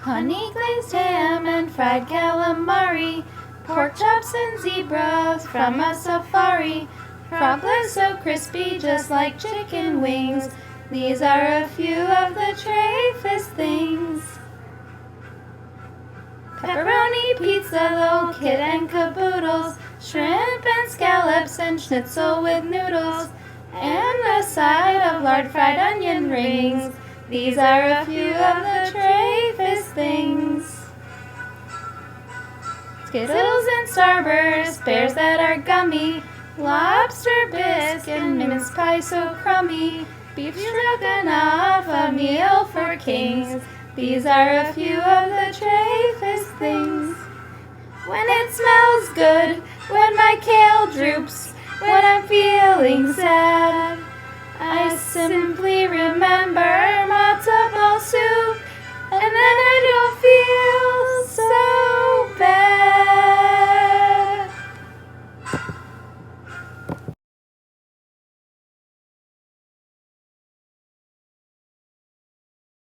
Honey glazed ham and fried calamari, pork chops and zebras from a safari, frog legs so crispy just like chicken wings. These are a few of the Treifest things. Pepperoni pizza, though, kit and caboodles, shrimp and scallops and schnitzel with noodles, and a side of lard fried onion rings. These are a few of the Treifest things. Skittles and Starburst, pears that are gummy, lobster bisque and mince pie so crummy, beef stroganoff, a meal for kings. These are a few of the Treifest things. When it smells good, when my kale droops, when I'm feeling sad, I simply remember